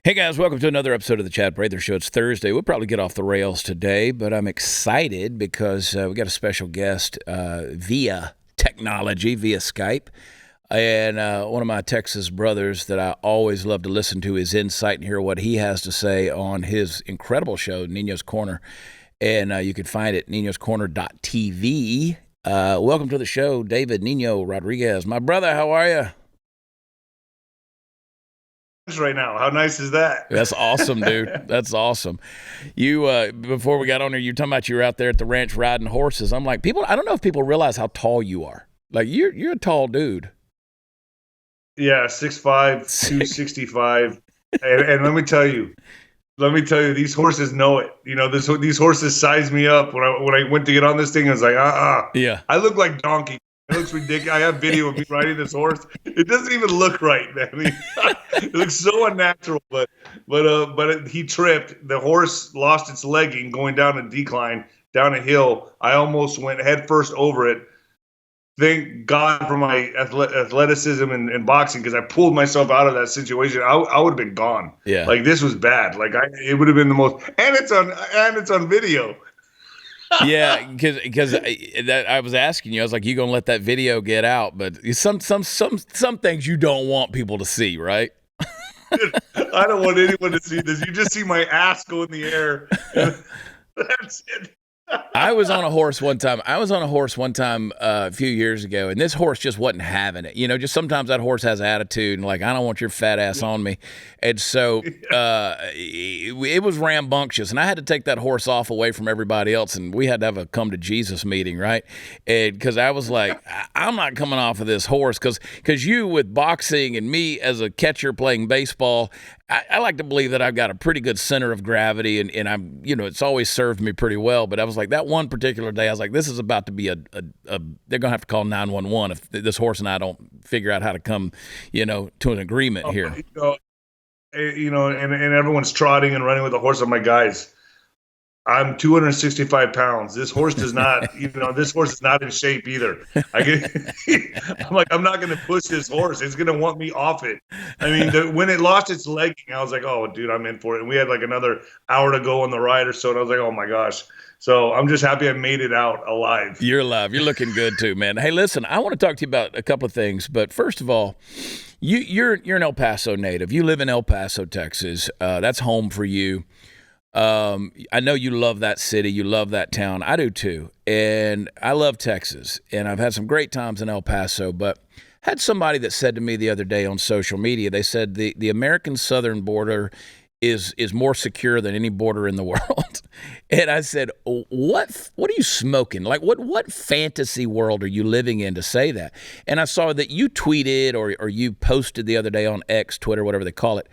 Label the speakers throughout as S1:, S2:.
S1: Hey guys, welcome to another episode of the Chad Prather Show. It's Thursday. We'll probably get off the rails today, but I'm excited because we got a special guest via technology, via Skype. And one of my Texas brothers that I always love to listen to his insight and hear what he has to say on his incredible show, Nino's Corner. And you can find it at ninoscorner.tv. Welcome to the show, David Nino Rodriguez. My brother, how are you?
S2: Right now. How nice is that?
S1: That's awesome, dude. That's awesome. You before we got on there, you were talking about you were out there at the ranch riding horses. I'm like, I don't know if people realize how tall you are. Like you're a tall dude.
S2: Yeah, 6'5", 265. and let me tell you, these horses know it. You know, these horses sized me up when I went to get on this thing. I was like,
S1: yeah.
S2: I look like donkey. It looks ridiculous. I have video of me riding this horse. It doesn't even look right, man. I mean, it looks so unnatural. But he tripped. The horse lost its legging going down a decline, down a hill. I almost went head first over it. Thank God for my athleticism and boxing, because I pulled myself out of that situation. I would have been gone.
S1: Yeah,
S2: like this was bad. Like it would have been the most. And it's on video.
S1: Yeah, because I was asking you, I was like, you gonna let that video get out? But some things you don't want people to see, right?
S2: I don't want anyone to see this. You just see my ass go in the air. That's it.
S1: I was on a horse one time a few years ago, and this horse just wasn't having it. You know, just sometimes that horse has attitude, and like, I don't want your fat ass on me. And so it was rambunctious, and I had to take that horse off away from everybody else, and we had to have a come to Jesus meeting, right? And because I was like, I'm not coming off of this horse, because you with boxing and me as a catcher playing baseball, I like to believe that I've got a pretty good center of gravity, and I'm, you know, it's always served me pretty well. But I was like, that one particular day, I was like, this is about to be they're gonna have to call 911 if this horse and I don't figure out how to come, you know, to an agreement here.
S2: You know, and everyone's trotting and running with the horse. I'm like, guys, I'm 265 pounds. This horse does not, this horse is not in shape either. I'm like, I'm not going to push this horse. It's going to want me off it. I mean, when it lost its legging, I was like, oh, dude, I'm in for it. And we had like another hour to go on the ride or so. And I was like, oh my gosh. So I'm just happy I made it out alive.
S1: You're alive. You're looking good too, man. Hey, listen, I want to talk to you about a couple of things. But first of all, you're an El Paso native. You live in El Paso, Texas. That's home for you. I know you love that city. You love that town. I do too. And I love Texas. And I've had some great times in El Paso, but had somebody that said to me the other day on social media, they said the American southern border is more secure than any border in the world. And I said, what are you smoking? Like what fantasy world are you living in to say that? And I saw that you tweeted or you posted the other day on X, Twitter, whatever they call it,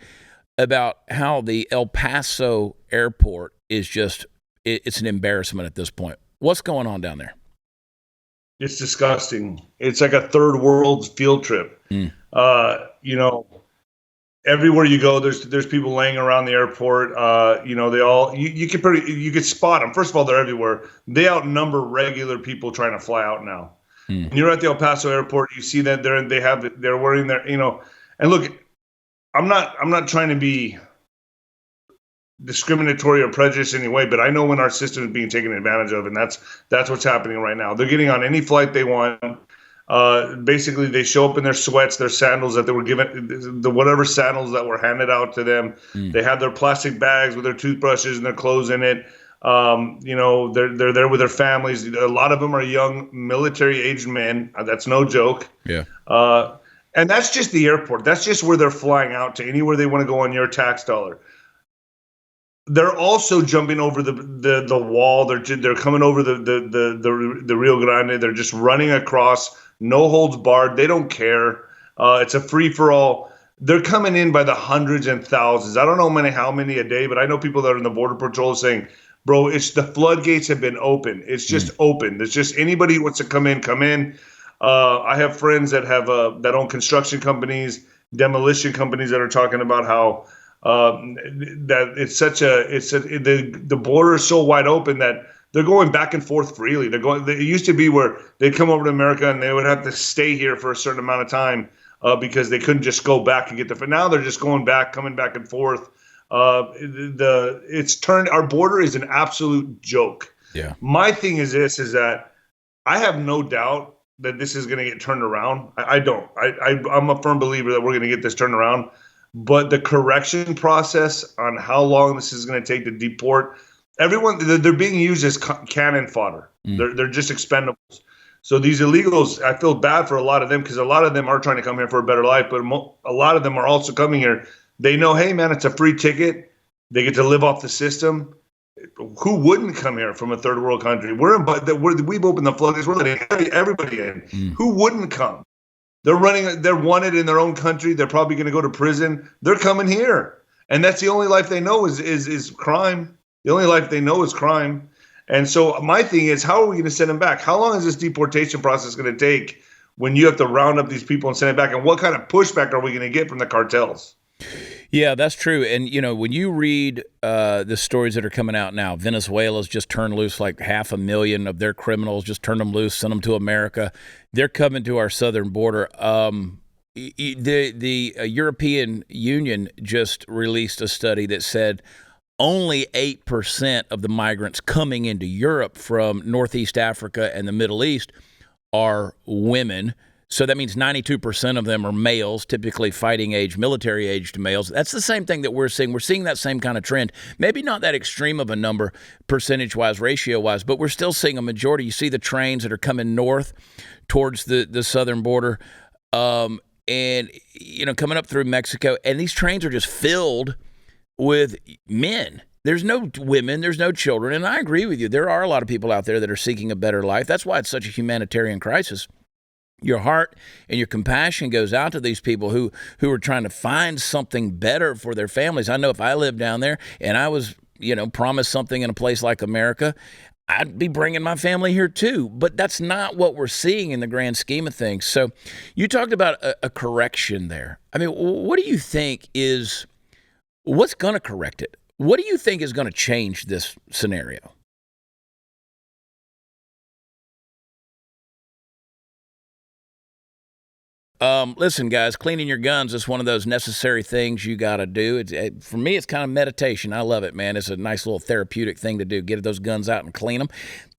S1: about how the El Paso airport is it's an embarrassment at this point. What's going on down there?
S2: It's disgusting. It's like a third world field trip. Everywhere you go, there's people laying around the airport. You could spot them. First of all, they're everywhere. They outnumber regular people trying to fly out now. When you're at the El Paso airport, you see that they're wearing their, and look, I'm not trying to be discriminatory or prejudiced in any way, but I know when our system is being taken advantage of, and that's what's happening right now. They're getting on any flight they want. Basically, they show up in their sweats, their sandals that they were given, whatever sandals that were handed out to them. They have their plastic bags with their toothbrushes and their clothes in it. They're there with their families. A lot of them are young military-aged men. That's no joke.
S1: Yeah.
S2: And that's just the airport. That's just where they're flying out to, anywhere they want to go on your tax dollar. They're also jumping over the wall. They're coming over the Rio Grande. They're just running across, no holds barred. They don't care. It's a free for all. They're coming in by the hundreds and thousands. I don't know how many a day, but I know people that are in the Border Patrol saying, bro, it's the floodgates have been open. It's just open. There's just anybody who wants to come in. I have friends that have that own construction companies, demolition companies that are talking about how that the border is so wide open that they're going back and forth freely. It used to be where they'd come over to America and they would have to stay here for a certain amount of time because they couldn't just go back and get the. Now they're just coming back and forth. Our border is an absolute joke.
S1: Yeah.
S2: My thing is that I have no doubt that this is going to get turned around. I don't. I'm a firm believer that we're going to get this turned around. But the correction process on how long this is going to take to deport everyone, they're being used as cannon fodder. They're just expendables. So these illegals, I feel bad for a lot of them because a lot of them are trying to come here for a better life, but a lot of them are also coming here. They know, hey, man, it's a free ticket. They get to live off the system. Who wouldn't come here from a third world country? We've opened the floodgates. We're letting everybody in. Who wouldn't come? They're wanted in their own country. They're probably going to go to prison. They're coming here. And that's the only life they know is crime. The only life they know is crime. And so my thing is, how are we going to send them back? How long is this deportation process going to take when you have to round up these people and send them back? And what kind of pushback are we going to get from the cartels?
S1: Yeah, that's true. And, when you read the stories that are coming out now, Venezuela's just turned loose like 500,000 of their criminals, just turned them loose, sent them to America. They're coming to our southern border. The European Union just released a study that said only 8% of the migrants coming into Europe from Northeast Africa and the Middle East are women. So that means 92% of them are males, typically fighting age, military aged males. That's the same thing that we're seeing. We're seeing that same kind of trend. Maybe not that extreme of a number, percentage-wise, ratio-wise, but we're still seeing a majority. You see the trains that are coming north towards the southern border and, coming up through Mexico. And these trains are just filled with men. There's no women, there's no children. And I agree with you. There are a lot of people out there that are seeking a better life. That's why it's such a humanitarian crisis. Your heart and your compassion goes out to these people who are trying to find something better for their families. I know if I lived down there and I was, promised something in a place like America, I'd be bringing my family here too. But that's not what we're seeing in the grand scheme of things. So you talked about a correction there. I mean, what do you think what's going to correct it? What do you think is going to change this scenario? Listen, guys, cleaning your guns is one of those necessary things you got to do. For me, it's kind of meditation. I love it, man. It's a nice little therapeutic thing to do. Get those guns out and clean them.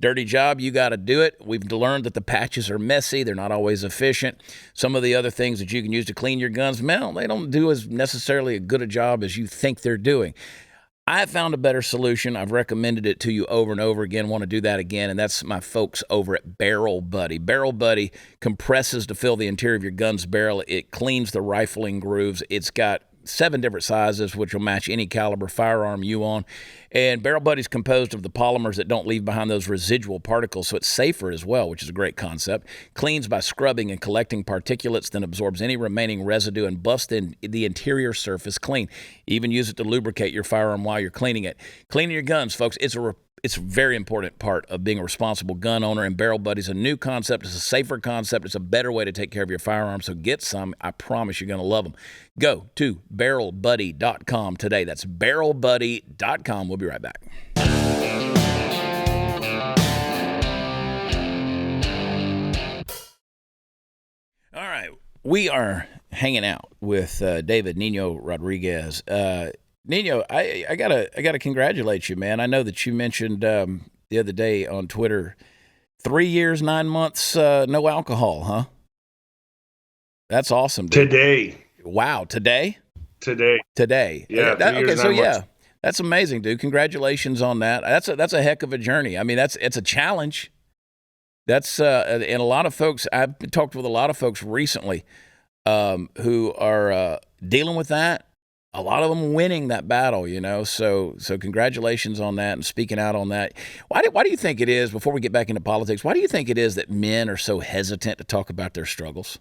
S1: Dirty job, you got to do it. We've learned that the patches are messy. They're not always efficient. Some of the other things that you can use to clean your guns, man, they don't do as necessarily a good a job as you think they're doing. I have found a better solution. I've recommended it to you over and over again. Want to do that again, and that's my folks over at Barrel Buddy. Barrel Buddy compresses to fill the interior of your gun's barrel. It cleans the rifling grooves. It's got 7 different sizes, which will match any caliber firearm you own. And Barrel Buddy's composed of the polymers that don't leave behind those residual particles, so it's safer as well, which is a great concept. Cleans by scrubbing and collecting particulates, then absorbs any remaining residue and buffs the interior surface clean. Even use it to lubricate your firearm while you're cleaning it. Cleaning your guns, folks, it's a very important part of being a responsible gun owner, and Barrel Buddy's a new concept. It's a safer concept. It's a better way to take care of your firearms, so get some. I promise you're going to love them. Go to barrelbuddy.com today. That's barrelbuddy.com. We'll be right back. All right. We are hanging out with David Nino Rodriguez. Nino, I gotta congratulate you, man. I know that you mentioned the other day on Twitter, 3 years, 9 months, no alcohol, huh? That's awesome, dude.
S2: Today.
S1: Wow, today.
S2: Yeah.
S1: Okay, so yeah, that's amazing, dude. Congratulations on that. That's a heck of a journey. I mean, it's a challenge. That's and a lot of folks. I've talked with a lot of folks recently who are dealing with that. A lot of them winning that battle, So congratulations on that and speaking out on that. Why do you think it is? Before we get back into politics, why do you think it is that men are so hesitant to talk about their struggles?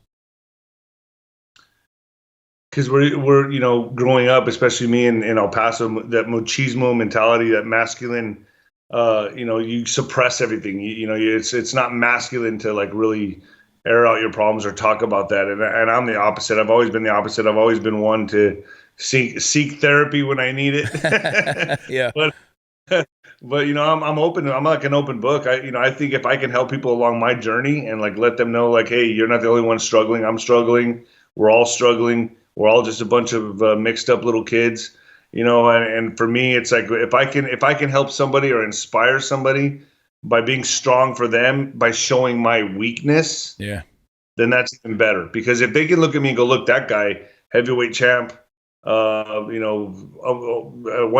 S2: Because we're growing up, especially me in El Paso, that machismo mentality, that masculine, you suppress everything. It's not masculine to like really air out your problems or talk about that. And I'm the opposite. I've always been the opposite. I've always been one to seek therapy when I need it.
S1: Yeah.
S2: But I'm open. I'm like an open book. I think if I can help people along my journey and like let them know like, hey, you're not the only one struggling. I'm struggling. We're all struggling. We're all just a bunch of mixed up little kids. And for me, it's like if I can help somebody or inspire somebody by being strong for them, by showing my weakness,
S1: Yeah.
S2: then that's even better. Because if they can look at me and go, look, that guy, heavyweight champ, one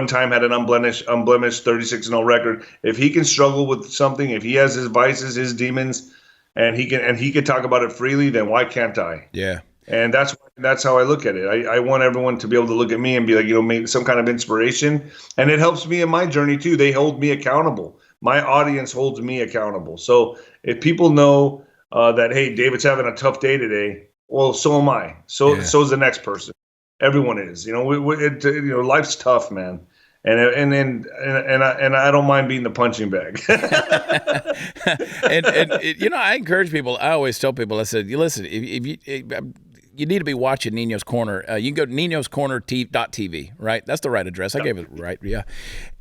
S2: time had an unblemished 36-0 record. If he can struggle with something, if he has his vices, his demons, and he can talk about it freely, then why can't I?
S1: Yeah.
S2: And that's how I look at it. I want everyone to be able to look at me and be like, make some kind of inspiration. And it helps me in my journey too. They hold me accountable. My audience holds me accountable. So if people know that, hey, David's having a tough day today, well, so am I. So's the next person. Everyone is. Life's tough, man. And I don't mind being the punching bag.
S1: and I encourage people. I always tell people, I said, listen, if you need to be watching Nino's Corner. You can go to ninoscorner.tv, right? That's the right address. I gave it right, yeah.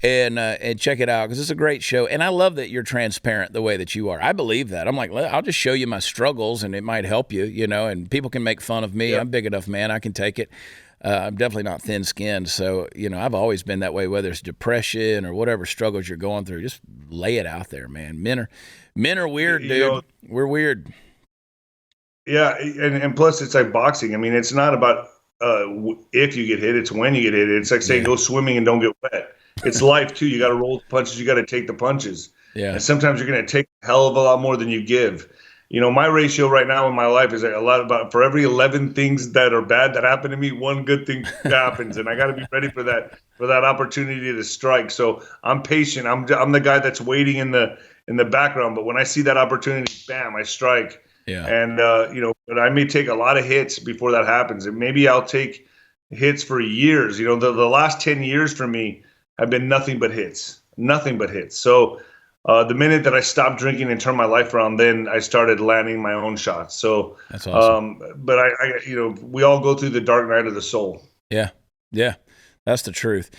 S1: And check it out because it's a great show. And I love that you're transparent the way that you are. I believe that. I'm like, I'll just show you my struggles and it might help you, and people can make fun of me. Yeah. I'm big enough, man. I can take it. I'm definitely not thin-skinned. So, I've always been that way, whether it's depression or whatever struggles you're going through. Just lay it out there, man. Men are weird, dude. We're weird.
S2: Yeah, and plus it's like boxing. I mean, it's not about if you get hit; it's when you get hit. It's like saying go swimming and don't get wet. It's life too. You got to roll the punches. You got to take the punches.
S1: Yeah.
S2: And sometimes you're going to take a hell of a lot more than you give. My ratio right now in my life is like a lot about for every 11 things that are bad that happen to me, one good thing happens, and I got to be ready for that opportunity to strike. So I'm patient. I'm the guy that's waiting in the background, but when I see that opportunity, bam, I strike.
S1: Yeah.
S2: And, but I may take a lot of hits before that happens. And maybe I'll take hits for years. The last 10 years for me have been nothing but hits. So the minute that I stopped drinking and turned my life around, then I started landing my own shots. So
S1: that's awesome.
S2: But we all go through the dark night of the soul.
S1: Yeah. Yeah. That's the truth.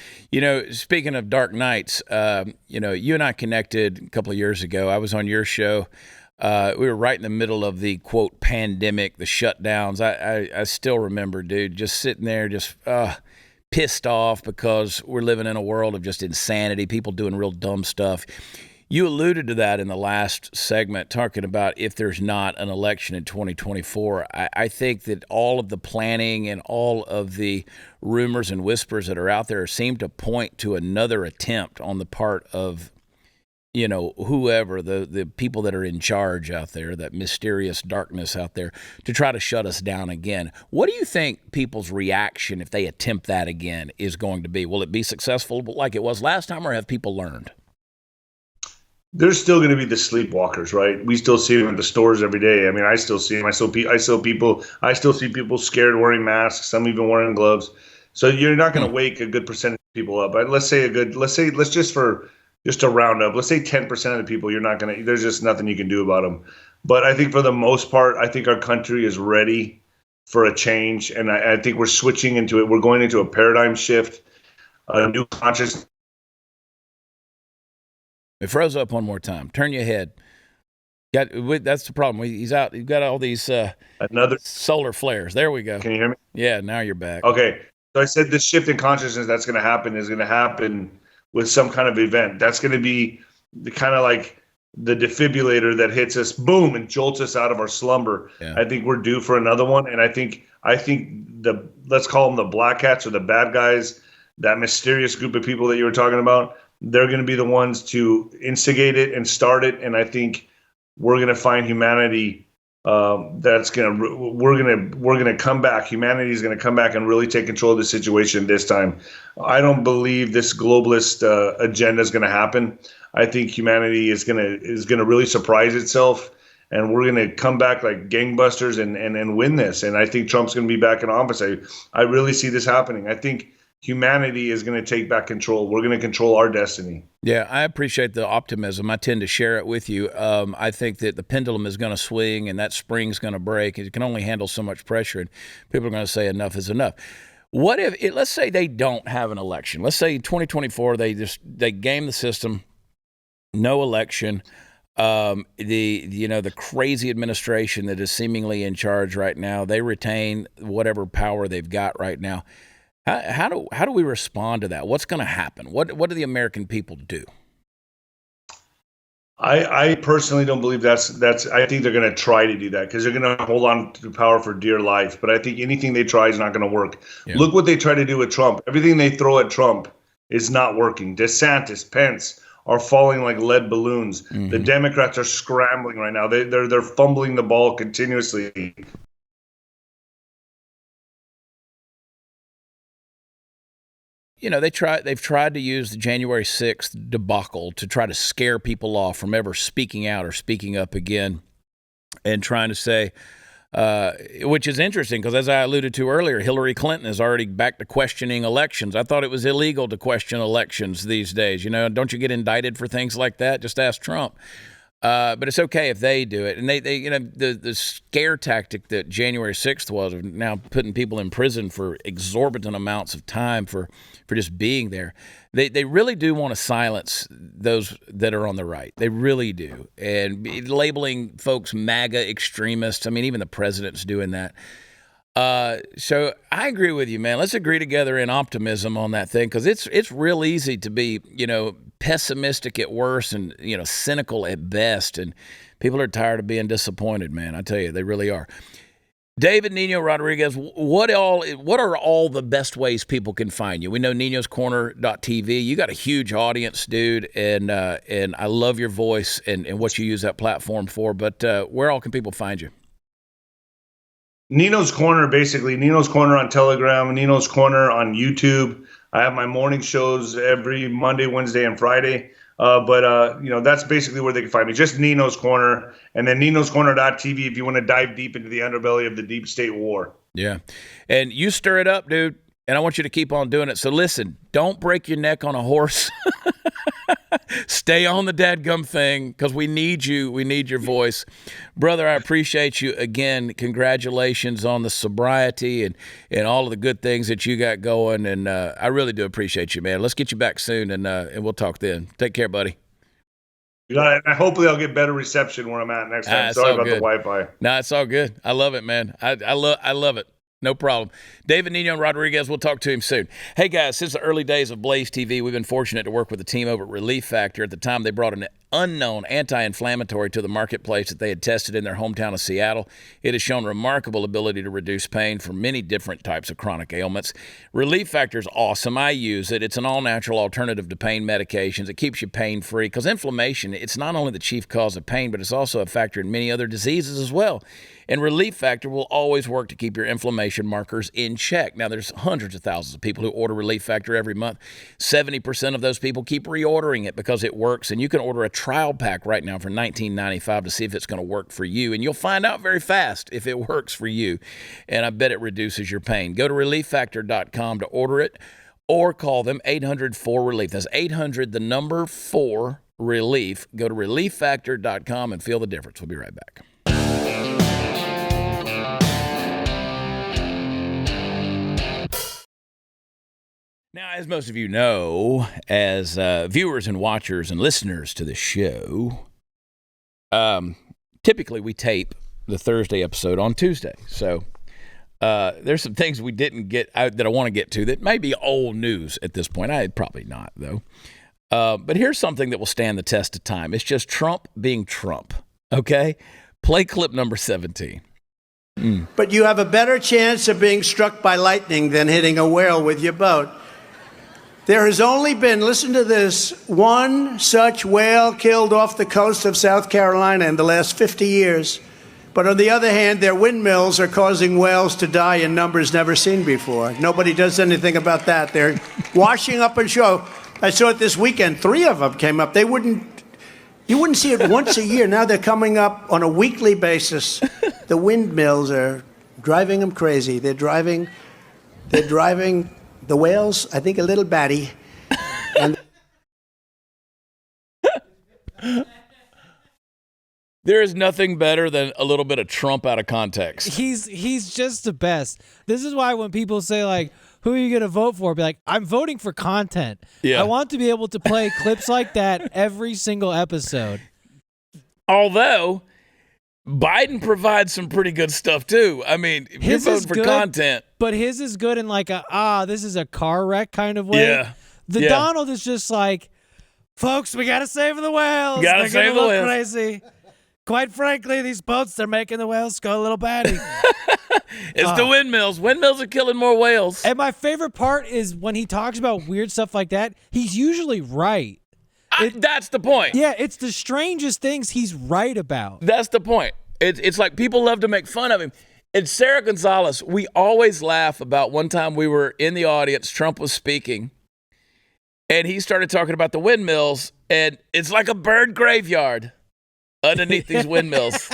S1: Speaking of dark nights, you and I connected a couple of years ago. I was on your show. We were right in the middle of the, quote, pandemic, the shutdowns. I still remember, dude, just sitting there just pissed off because we're living in a world of just insanity, people doing real dumb stuff. You alluded to that in the last segment, talking about if there's not an election in 2024. I think that all of the planning and all of the rumors and whispers that are out there seem to point to another attempt on the part of whoever, the people that are in charge out there, that mysterious darkness out there, to try to shut us down again. What do you think people's reaction, if they attempt that again, is going to be? Will it be successful like it was last time, or have people learned?
S2: There's still going to be the sleepwalkers, right? We still see them at the stores every day. I mean, I still see them. I still see people scared wearing masks, some even wearing gloves. So you're not going to wake a good percentage of people up. Let's just to round up, let's say 10% of the people, there's just nothing you can do about them. But I think for the most part, I think our country is ready for a change. And I think we're switching into it. We're going into a paradigm shift, a new consciousness.
S1: It froze up one more time. Turn your head. That's the problem. He's out. You've got all these another solar flares. There we go.
S2: Can you hear me?
S1: Yeah, now you're back.
S2: Okay. So I said this shift in consciousness that's going to happen with some kind of event. That's going to be the kind of like the defibrillator that hits us, boom, and jolts us out of our slumber. Yeah. I think we're due for another one. And I think let's call them the black hats or the bad guys, that mysterious group of people that you were talking about. They're going to be the ones to instigate it and start it. And I think we're going to find humanity we're going to come back. Humanity is going to come back and really take control of the situation this time. I don't believe this globalist agenda is going to happen. I think humanity is going to really surprise itself, and we're going to come back like gangbusters and win this. And I think Trump's going to be back in office. I really see this happening. I think humanity is going to take back control. We're going to control our destiny.
S1: Yeah, I appreciate the optimism. I tend to share it with you. I think that the pendulum is going to swing and that spring's going to break. It can only handle so much pressure, and people are going to say enough is enough. What if let's say they don't have an election? Let's say 2024 they game the system, no election. The crazy administration that is seemingly in charge right now, they retain whatever power they've got right now. How do we respond to that? What's going to happen? What do the American people do?
S2: I personally don't believe that's. I think they're going to try to do that because they're going to hold on to power for dear life. But I think anything they try is not going to work. Yeah. Look what they try to do with Trump. Everything they throw at Trump is not working. DeSantis, Pence are falling like lead balloons. Mm-hmm. The Democrats are scrambling right now. They're fumbling the ball continuously.
S1: You know, they've tried to use the January 6th debacle to try to scare people off from ever speaking out or speaking up again, and trying to say, which is interesting because, as I alluded to earlier, Hillary Clinton is already back to questioning elections. I thought it was illegal to question elections these days. You know, don't you get indicted for things like that? Just ask Trump. But it's okay if they do it. And they you know, the scare tactic that January 6th was, of now putting people in prison for exorbitant amounts of time for just being there. They really do want to silence those that are on the right. They really do. And labeling folks MAGA extremists. I mean, even the president's doing that. So I agree with you, man. Let's agree together in optimism on that thing, because it's real easy to be, you know, pessimistic at worst and, you know, cynical at best. And people are tired of being disappointed, man. I tell you, they really are. David Nino Rodriguez, what are all the best ways people can find you? We know ninoscorner.tv. You got a huge audience, dude, and I love your voice and what you use that platform for. But where all can people find you?
S2: Nino's Corner, basically. Nino's Corner on Telegram, Nino's Corner on YouTube. I have my morning shows every Monday, Wednesday, and Friday. But you know, that's basically where they can find me. Just Nino's Corner, and then ninoscorner.tv if you want to dive deep into the underbelly of the deep state war.
S1: Yeah. And you stir it up, dude, and I want you to keep on doing it. So listen, don't break your neck on a horse. Stay on the dadgum thing, because we need you. We need your voice. Brother, I appreciate you again. Congratulations on the sobriety and all of the good things that you got going. And I really do appreciate you, man. Let's get you back soon, and we'll talk then. Take care, buddy.
S2: You got it. Hopefully I'll get better reception where I'm at next time. Sorry about the Wi-Fi.
S1: No, it's all good. I love it, man. I love it. No problem. David Nino Rodriguez, we'll talk to him soon. Hey, guys, since the early days of Blaze TV, we've been fortunate to work with the team over at Relief Factor. At the time, they brought an unknown anti-inflammatory to the marketplace that they had tested in their hometown of Seattle. It has shown remarkable ability to reduce pain for many different types of chronic ailments. Relief Factor is awesome. I use it. It's an all-natural alternative to pain medications. It keeps you pain-free, because inflammation, it's not only the chief cause of pain, but it's also a factor in many other diseases as well. And Relief Factor will always work to keep your inflammation markers in check. Now, there's hundreds of thousands of people who order Relief Factor every month. 70% of those people keep reordering it because it works. And you can order a trial pack right now for $19.95 to see if it's going to work for you. And you'll find out very fast if it works for you. And I bet it reduces your pain. Go to relieffactor.com to order it, or call them 800-4RELIEF. That's 800, the number 4, relief. Go to relieffactor.com and feel the difference. We'll be right back. Now, as most of you know, as viewers and watchers and listeners to the show, typically we tape the Thursday episode on Tuesday. So there's some things we didn't get out that I want to get to that may be old news at this point. Probably not, though. But here's something that will stand the test of time. It's just Trump being Trump, okay? Play clip number 17.
S3: But you have a better chance of being struck by lightning than hitting a whale with your boat. There has only been, listen to this, one such whale killed off the coast of South Carolina in the last 50 years. But on the other hand, their windmills are causing whales to die in numbers never seen before. Nobody does anything about that. They're washing up on shore. I saw it this weekend. 3 of them came up. You wouldn't see it once a year. Now they're coming up on a weekly basis. The windmills are driving them crazy. They're driving the whales, I think, a little batty. And
S1: there is nothing better than a little bit of Trump out of context.
S4: He's just the best. This is why when people say, like, who are you going to vote for? Be like, I'm voting for content.
S1: Yeah.
S4: I want to be able to play clips like that every single episode.
S1: Although, Biden provides some pretty good stuff too. I mean, if you're voting for content.
S4: But his is good in like this is a car wreck kind of way.
S1: Yeah.
S4: The Donald is just like, folks, we got to save the whales.
S1: They're
S4: getting
S1: the
S4: a little
S1: whales.
S4: Crazy. Quite frankly, these boats, they're making the whales go a little batty.
S1: It's the windmills. Windmills are killing more whales.
S4: And my favorite part is when he talks about weird stuff like that, he's usually right.
S1: That's the point.
S4: Yeah, it's the strangest things he's right about.
S1: That's the point. It's like people love to make fun of him. And Sarah Gonzalez, we always laugh about one time we were in the audience, Trump was speaking, and he started talking about the windmills, and it's like a bird graveyard underneath these windmills.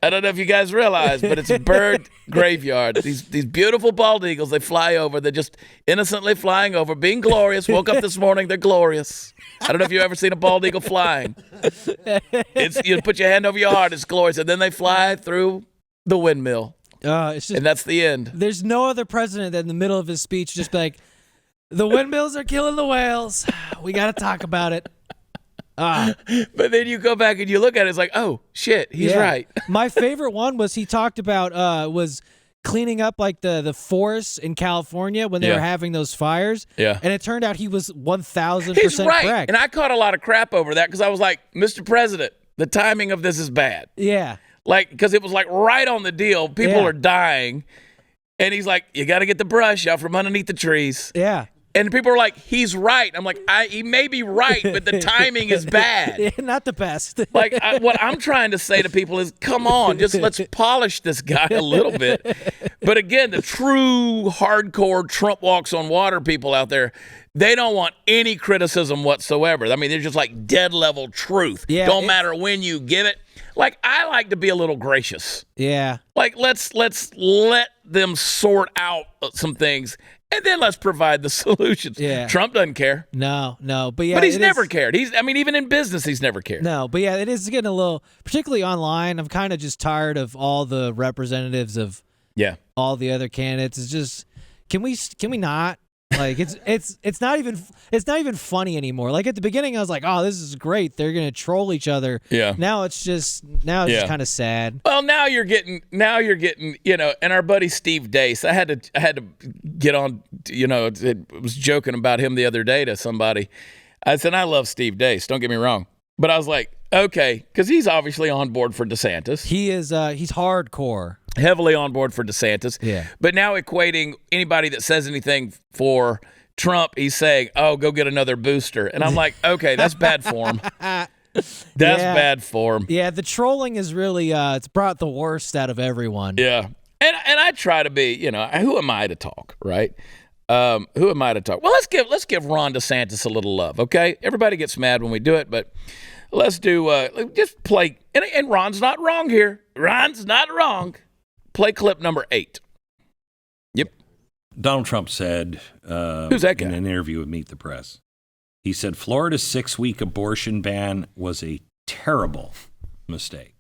S1: I don't know if you guys realize, but it's a bird graveyard. These beautiful bald eagles, they fly over. They're just innocently flying over, being glorious. Woke up this morning, they're glorious. I don't know if you've ever seen a bald eagle flying. You put your hand over your heart, it's glorious. And then they fly through the windmill.
S4: It's just,
S1: and that's the end.
S4: There's no other president that in the middle of his speech just be like, the windmills are killing the whales. We got to talk about it.
S1: But then you go back and you look at it, it's like, oh, shit, he's right.
S4: My favorite one was he talked about was cleaning up like the forests in California when they were having those fires.
S1: Yeah.
S4: And it turned out he was 1,000%
S1: He's right.
S4: correct.
S1: And I caught a lot of crap over that because I was like, Mr. President, the timing of this is bad.
S4: Yeah.
S1: Like, because it was like right on the deal. People are dying. And he's like, you got to get the brush out from underneath the trees.
S4: Yeah.
S1: And people are like, he's right. I'm like, he may be right, but the timing is bad.
S4: Yeah, not the best.
S1: Like, what I'm trying to say to people is, come on, just let's polish this guy a little bit. But again, the true hardcore Trump walks on water people out there, they don't want any criticism whatsoever. I mean, they're just like dead level truth.
S4: Yeah,
S1: don't matter when you give it. Like, I like to be a little gracious.
S4: Yeah.
S1: Like, let's let them sort out some things. And then let's provide the solutions.
S4: Yeah.
S1: Trump doesn't care.
S4: No. But yeah.
S1: But he's never cared. Even in business, he's never cared.
S4: No, but yeah, it is getting a little, particularly online. I'm kind of just tired of all the representatives of all the other candidates. It's just, can we not? Like it's not even funny anymore. Like at the beginning, I was like, oh, this is great. They're gonna troll each other.
S1: Yeah.
S4: Now it's just kind of sad.
S1: Well, now you're getting, and our buddy Steve Deace. I had to get on. I was joking about him the other day to somebody. I said, I love Steve Deace. Don't get me wrong, but I was like, okay, because he's obviously on board for DeSantis.
S4: He is. He's hardcore.
S1: Heavily on board for DeSantis.
S4: Yeah.
S1: But now equating anybody that says anything for Trump, he's saying, oh, go get another booster. And I'm like, okay, that's bad form. That's bad form.
S4: Yeah, the trolling is really, it's brought the worst out of everyone.
S1: Yeah. And I try to be, who am I to talk, right? Who am I to talk? Well, let's give Ron DeSantis a little love, okay? Everybody gets mad when we do it, but let's do, just play. And Ron's not wrong here. Ron's not wrong. Play clip number 8. Yep.
S5: Donald Trump said
S1: Who's that guy?
S5: in an interview with Meet the Press, he said Florida's 6-week abortion ban was a terrible mistake.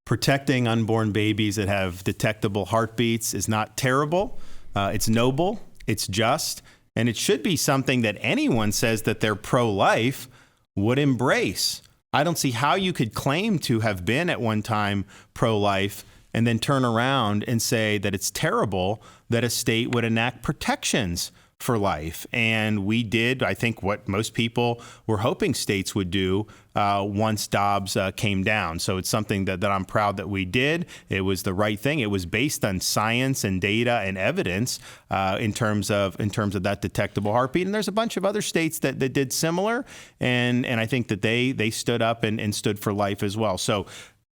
S6: Protecting unborn babies that have detectable heartbeats is not terrible. It's noble. It's just. And it should be something that anyone says that they're pro-life would embrace. I don't see how you could claim to have been at one time pro-life and then turn around and say that it's terrible that a state would enact protections for life. And we did, I think, what most people were hoping states would do once Dobbs came down. So it's something that I'm proud that we did. It was the right thing. It was based on science and data and evidence in terms of that detectable heartbeat. And there's a bunch of other states that did similar. And I think that they stood up and stood for life as well. So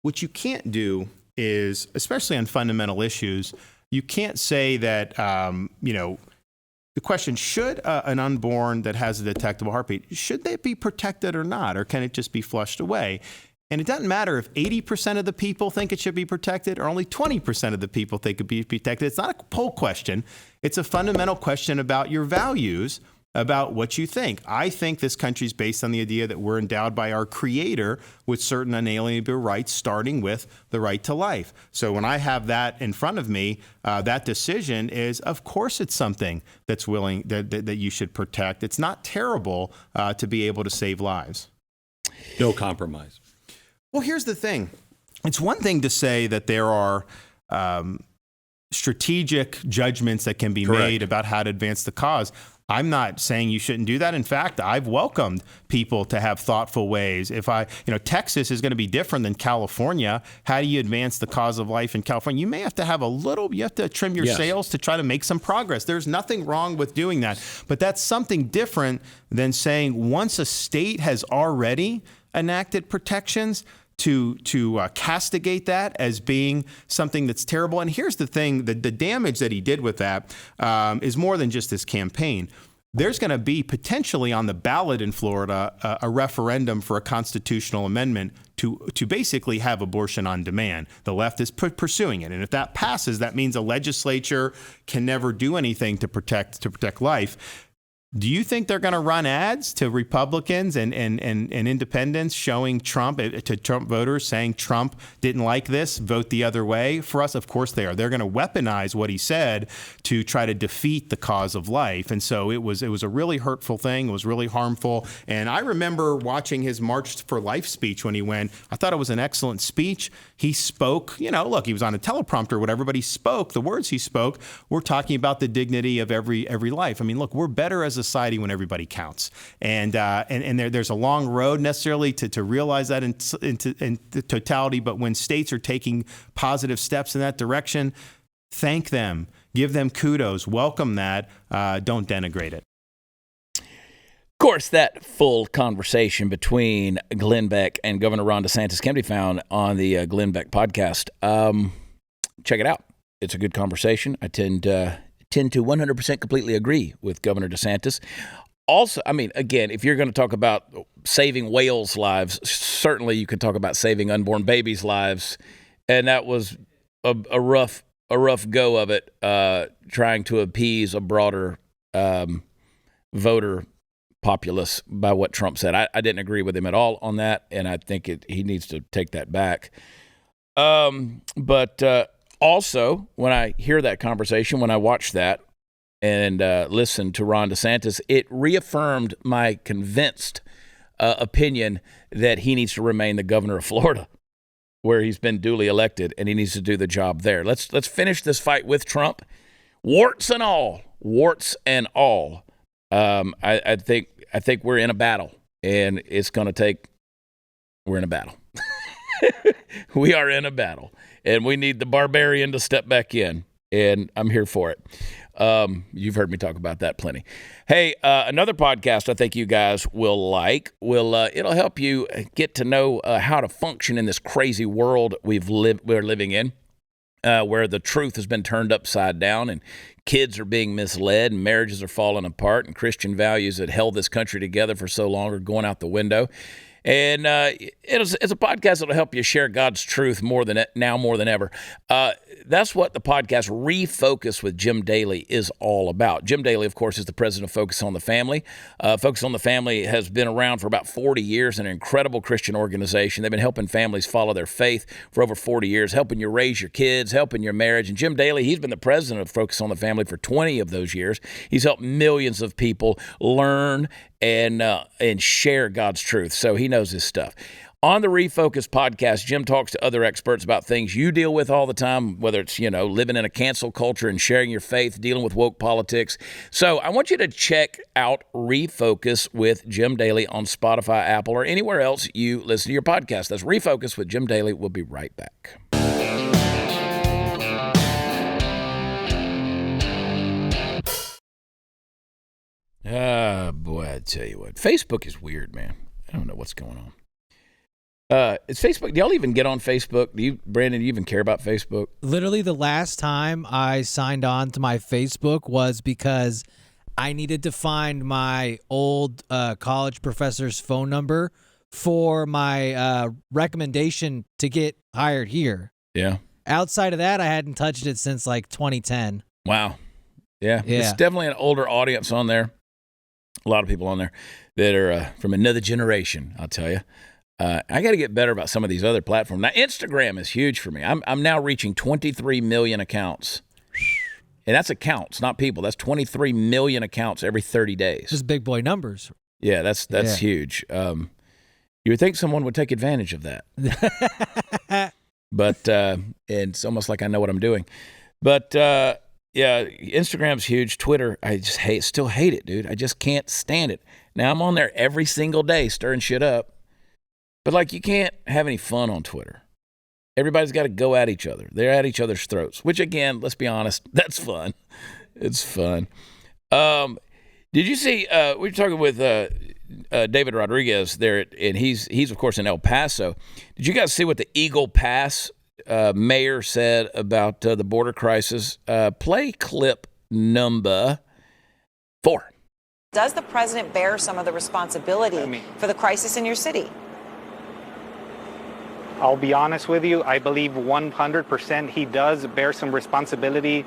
S6: what you can't do is, especially on fundamental issues, you can't say that, the question, should an unborn that has a detectable heartbeat, should they be protected or not? Or can it just be flushed away? And it doesn't matter if 80% of the people think it should be protected or only 20% of the people think it be protected. It's not a poll question. It's a fundamental question about your values, about what you think. I think this country is based on the idea that we're endowed by our Creator with certain unalienable rights, starting with the right to life. So when I have that in front of me, that decision is, of course, it's something that's willing that you should protect. It's not terrible to be able to save lives.
S5: No compromise.
S6: Well, here's the thing. it's one thing to say that there are strategic judgments that can be made about how to advance the cause. I'm not saying you shouldn't do that. In fact, I've welcomed people to have thoughtful ways. Texas is going to be different than California. How do you advance the cause of life in California? You may have to have you have to trim your sails to try to make some progress. There's nothing wrong with doing that. But that's something different than saying once a state has already enacted protections, to castigate that as being something that's terrible. And here's the thing, the damage that he did with that is more than just this campaign. There's going to be potentially on the ballot in Florida a referendum for a constitutional amendment to basically have abortion on demand. The left is pursuing it. And if that passes, that means a legislature can never do anything to protect life. Do you think they're going to run ads to Republicans and independents showing Trump, to Trump voters, saying Trump didn't like this, vote the other way? For us, of course they are. They're going to weaponize what he said to try to defeat the cause of life. And so it was a really hurtful thing. It was really harmful. And I remember watching his March for Life speech when he went. I thought it was an excellent speech. He spoke, look, he was on a teleprompter or whatever, but he spoke. The words he spoke were talking about the dignity of every life. I mean, look, we're better as a society when everybody counts, and there's a long road necessarily to realize that in totality. But when states are taking positive steps in that direction, thank them, give them kudos, welcome that, don't denigrate it.
S1: Of course, that full conversation between Glenn Beck and Governor Ron DeSantis can be found on the Glenn Beck podcast. Check it out. It's a good conversation. I tend to 100% completely agree with Governor DeSantis. Also, I mean, again, if you're going to talk about saving whales' lives, certainly you could talk about saving unborn babies' lives. And that was a rough go of it, trying to appease a broader voter populace by what Trump said. I didn't agree with him at all on that, and I think he needs to take that back. Also, when I hear that conversation, when I watch that and listen to Ron DeSantis, it reaffirmed my convinced opinion that he needs to remain the governor of Florida, where he's been duly elected, and he needs to do the job there. Let's finish this fight with Trump, warts and all. I think we're in a battle, and it's going to take. We're in a battle. We are in a battle. And we need the barbarian to step back in, and I'm here for it. You've heard me talk about that plenty. Hey, another podcast I think you guys will like. It'll help you get to know how to function in this crazy world we're living in, where the truth has been turned upside down, and kids are being misled, and marriages are falling apart, and Christian values that held this country together for so long are going out the window. And it's a podcast that'll help you share God's truth more than ever. That's what the podcast Refocus with Jim Daly is all about. Jim Daly, of course, is the president of Focus on the Family. Focus on the Family has been around for about 40 years, an incredible Christian organization. They've been helping families follow their faith for over 40 years, helping you raise your kids, helping your marriage. And Jim Daly, he's been the president of Focus on the Family for 20 of those years. He's helped millions of people learn and share God's truth. So he knows his stuff. On the Refocus podcast, Jim talks to other experts about things you deal with all the time, whether it's, living in a cancel culture and sharing your faith, dealing with woke politics. So I want you to check out Refocus with Jim Daly on Spotify, Apple, or anywhere else you listen to your podcast. That's Refocus with Jim Daly. We'll be right back. Boy, I tell you what. Facebook is weird, man. I don't know what's going on. Is Facebook, do y'all even get on Facebook? Brandon, do you even care about Facebook?
S4: Literally the last time I signed on to my Facebook was because I needed to find my old college professor's phone number for my recommendation to get hired here.
S1: Yeah.
S4: Outside of that, I hadn't touched it since like 2010.
S1: Wow. Yeah. It's definitely an older audience on there. A lot of people on there that are from another generation, I'll tell you. I got to get better about some of these other platforms. Now, Instagram is huge for me. I'm now reaching 23 million accounts. And that's accounts, not people. That's 23 million accounts every 30 days.
S4: Just big boy numbers.
S1: Yeah, that's huge. You would think someone would take advantage of that. But it's almost like I know what I'm doing. But yeah, Instagram's huge. Twitter, I just still hate it, dude. I just can't stand it. Now I'm on there every single day stirring shit up. But like, you can't have any fun on Twitter. Everybody's got to go at each other. They're at each other's throats, which, again, let's be honest, that's fun. It's fun. Did you see, we were talking with David Rodriguez there, and he's of course in El Paso. Did you guys see what the Eagle Pass mayor said about the border crisis? Play clip number 4.
S7: Does the president bear some of the responsibility for the crisis in your city?
S8: I'll be honest with you, I believe 100% he does bear some responsibility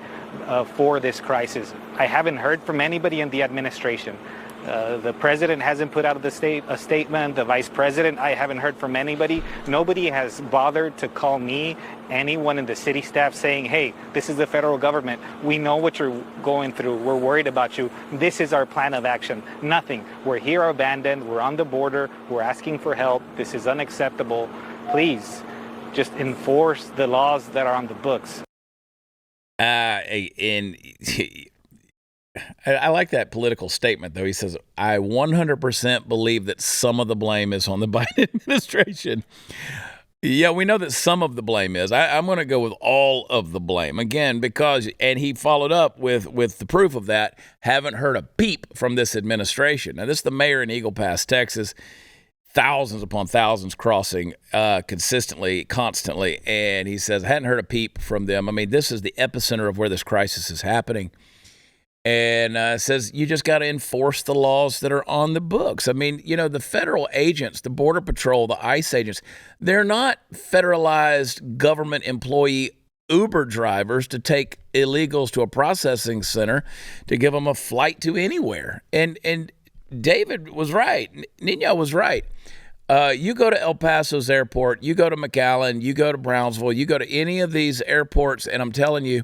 S8: for this crisis. I haven't heard from anybody in the administration. The president hasn't put out a statement, the vice president, I haven't heard from anybody. Nobody has bothered to call me, anyone in the city staff saying, hey, this is the federal government. We know what you're going through. We're worried about you. This is our plan of action. Nothing. We're here abandoned. We're on the border. We're asking for help. This is unacceptable. Please, just enforce the laws that are on the books.
S1: And I like that political statement, though. He says, I 100% believe that some of the blame is on the Biden administration. Yeah, we know that some of the blame is. I'm going to go with all of the blame. Again, because, and he followed up with the proof of that, haven't heard a peep from this administration. Now, this is the mayor in Eagle Pass, Texas. Thousands upon thousands crossing consistently, constantly. And he says, hadn't heard a peep from them. I mean, this is the epicenter of where this crisis is happening. And says, you just got to enforce the laws that are on the books. I mean, you know, the federal agents, the Border Patrol, the ICE agents, they're not federalized government employee Uber drivers to take illegals to a processing center to give them a flight to anywhere. And David was right. Nino was right. You go to El Paso's airport, you go to McAllen, you go to Brownsville, you go to any of these airports, and I'm telling you,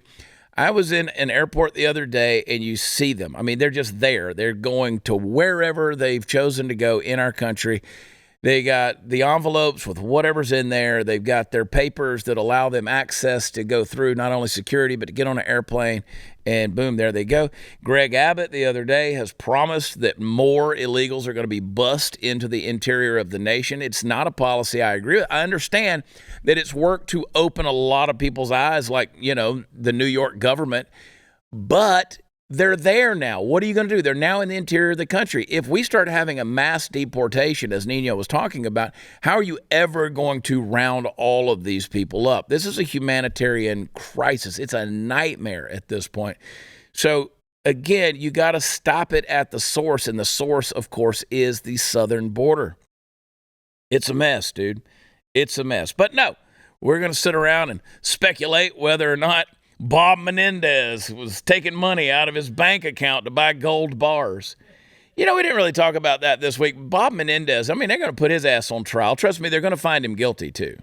S1: I was in an airport the other day, and you see them. I mean, they're just there. They're going to wherever they've chosen to go in our country. They got the envelopes with whatever's in there. They've got their papers that allow them access to go through not only security, but to get on an airplane, and boom, there they go. Greg Abbott the other day has promised that more illegals are going to be bussed into the interior of the nation. It's not a policy I agree with. I understand that it's worked to open a lot of people's eyes, like, you know, the New York government, but they're there now. What are you going to do? They're now in the interior of the country. If we start having a mass deportation, as Nino was talking about, how are you ever going to round all of these people up? This is a humanitarian crisis. It's a nightmare at this point. So, again, you got to stop it at the source, and the source, of course, is the southern border. It's a mess, dude. It's a mess. But no, we're going to sit around and speculate whether or not Bob Menendez was taking money out of his bank account to buy gold bars. You know, we didn't really talk about that this week. Bob Menendez, I mean, they're going to put his ass on trial. Trust me, they're going to find him guilty, too.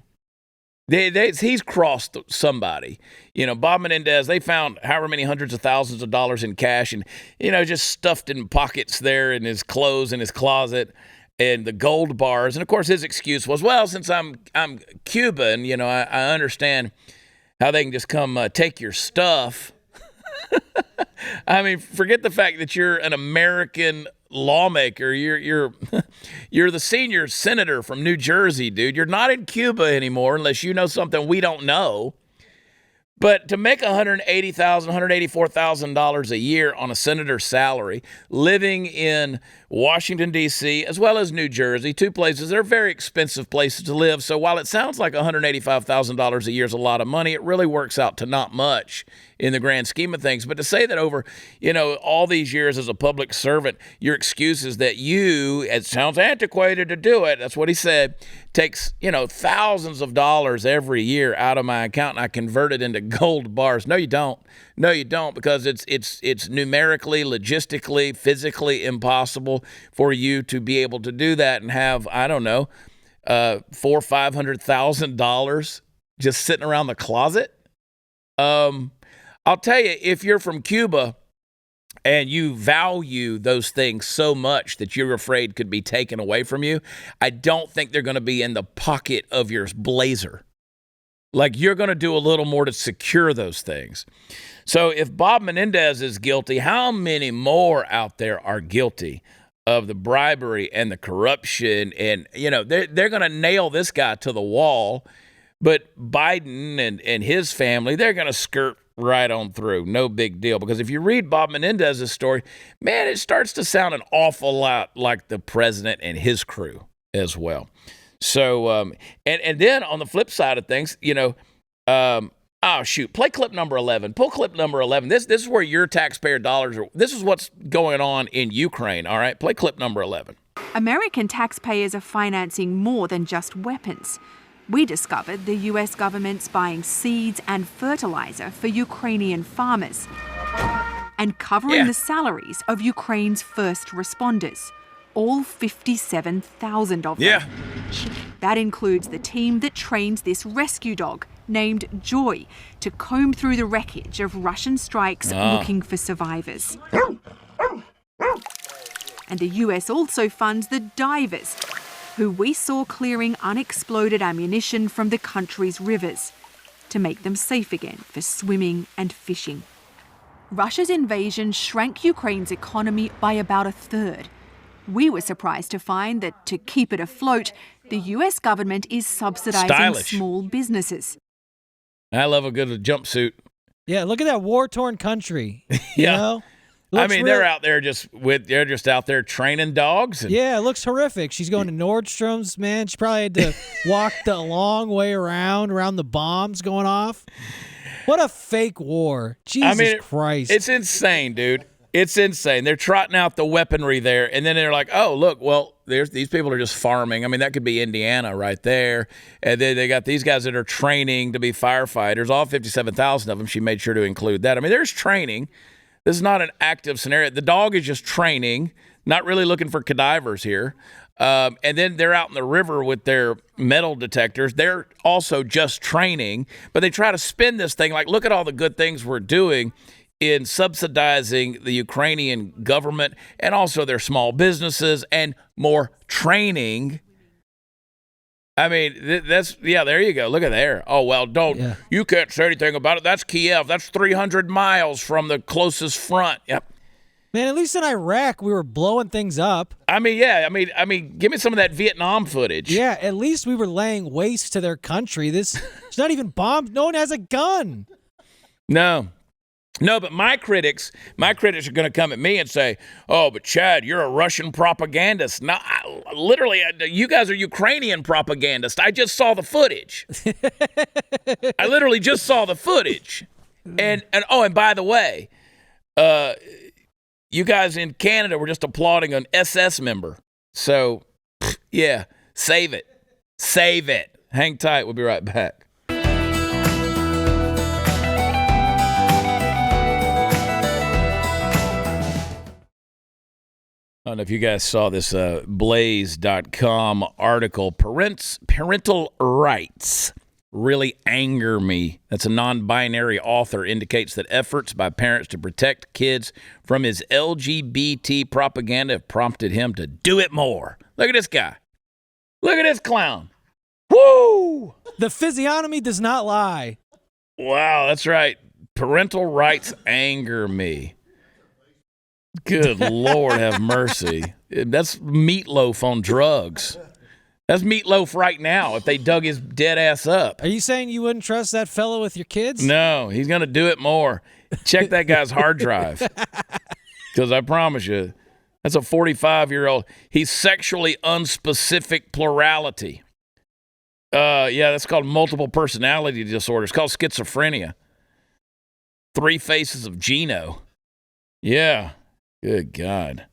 S1: He's crossed somebody. You know, Bob Menendez, they found however many hundreds of thousands of dollars in cash and, you know, just stuffed in pockets there in his clothes in his closet and the gold bars. And, of course, his excuse was, well, since I'm Cuban, you know, I understand how they can just come take your stuff. I mean, forget the fact that you're an American lawmaker. You're the senior senator from New Jersey, dude. You're not in Cuba anymore unless you know something we don't know. But to make $180,000, $184,000 a year on a senator's salary, living in Washington, D.C., as well as New Jersey, two places that are very expensive places to live. So while it sounds like $185,000 a year is a lot of money, it really works out to not much in the grand scheme of things. But to say that over, you know, all these years as a public servant, your excuse is that you, it sounds antiquated to do it, that's what he said, takes, you know, thousands of dollars every year out of my account and I convert it into gold bars. No, you don't. No, you don't, because it's numerically, logistically, physically impossible for you to be able to do that and have, I don't know, $400,000 or $500,000 just sitting around the closet. I'll tell you, if you're from Cuba and you value those things so much that you're afraid could be taken away from you, I don't think they're going to be in the pocket of your blazer. Like, you're going to do a little more to secure those things. So if Bob Menendez is guilty, how many more out there are guilty of the bribery and the corruption? And, they're going to nail this guy to the wall. But Biden and his family, they're going to skirt right on through. No big deal. Because if you read Bob Menendez's story, man, it starts to sound an awful lot like the president and his crew as well. So, and then on the flip side of things, play clip number 11. Pull clip number 11. This is where your taxpayer dollars are. This is what's going on in Ukraine, all right? Play clip number 11.
S9: American taxpayers are financing more than just weapons. We discovered the US government's buying seeds and fertilizer for Ukrainian farmers and covering the salaries of Ukraine's first responders, all 57,000 of them.
S1: Yeah.
S9: That includes the team that trains this rescue dog named Joy to comb through the wreckage of Russian strikes looking for survivors. And the US also funds the divers, who we saw clearing unexploded ammunition from the country's rivers to make them safe again for swimming and fishing. Russia's invasion shrank Ukraine's economy by about a third. We were surprised to find that to keep it afloat, the US government is subsidizing small businesses.
S1: I love a good jumpsuit.
S4: Yeah, look at that war-torn country.
S1: Yeah.
S4: You know?
S1: I mean, they're out there they're just out there training dogs.
S4: Yeah, it looks horrific. She's going to Nordstrom's, man. She probably had to walk the long way around the bombs going off. What a fake war. Jesus Christ.
S1: It's insane, dude. It's insane. They're trotting out the weaponry there, and then they're like, oh, look, well, these people are just farming. I mean, that could be Indiana right there. And then they got these guys that are training to be firefighters, all 57,000 of them. She made sure to include that. I mean, there's training. This is not an active scenario. The dog is just training, not really looking for cadavers here. And then they're out in the river with their metal detectors. They're also just training, but they try to spin this thing like, look at all the good things we're doing in subsidizing the Ukrainian government and also their small businesses and more training. I mean, there you go. Look at there. Oh, well, you can't say anything about it. That's Kiev. That's 300 miles from the closest front. Yep.
S4: Man, at least in Iraq, we were blowing things up.
S1: I mean, yeah. I mean, give me some of that Vietnam footage.
S4: Yeah, at least we were laying waste to their country. It's not even bombed. No one has a gun.
S1: No, but my critics are going to come at me and say, oh, but Chad, you're a Russian propagandist. No, literally, you guys are Ukrainian propagandists. I just saw the footage. I literally just saw the footage. And by the way, you guys in Canada were just applauding an SS member. So, yeah, save it. Save it. Hang tight. We'll be right back. I don't know if you guys saw this blaze.com article. Parental rights really anger me. That's a non-binary author indicates that efforts by parents to protect kids from his LGBT propaganda have prompted him to do it more. Look at this guy. Look at this clown. Woo!
S4: The physiognomy does not lie.
S1: Wow, that's right. Parental rights anger me. Good Lord, have mercy. That's Meatloaf on drugs. That's Meatloaf right now if they dug his dead ass up.
S4: Are you saying you wouldn't trust that fellow with your kids?
S1: No, he's going to do it more. Check that guy's hard drive. Because I promise you, that's a 45-year-old. He's sexually unspecific plurality. Yeah, that's called multiple personality disorder. It's called schizophrenia. 3 faces of Gino. Yeah. Good God.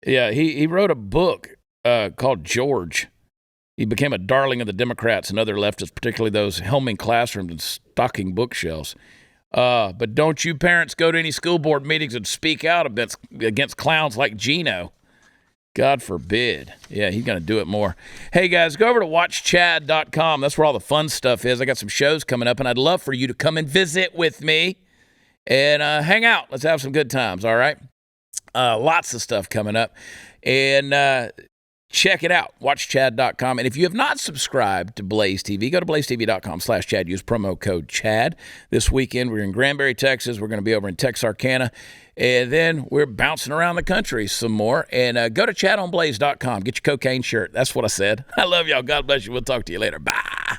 S1: Yeah, he wrote a book called George. He became a darling of the Democrats and other leftists, particularly those helming classrooms and stocking bookshelves. But don't you parents go to any school board meetings and speak out against clowns like Gino. God forbid. Yeah, he's going to do it more. Hey, guys, go over to watchchad.com. That's where all the fun stuff is. I got some shows coming up, and I'd love for you to come and visit with me and hang out. Let's have some good times, all right? Lots of stuff coming up. And check it out. WatchChad.com. And if you have not subscribed to Blaze TV, go to blazetv.com/Chad. Use promo code Chad. This weekend, we're in Granbury, Texas. We're going to be over in Texarkana. And then we're bouncing around the country some more. And go to chadonblaze.com. Get your cocaine shirt. That's what I said. I love y'all. God bless you. We'll talk to you later. Bye.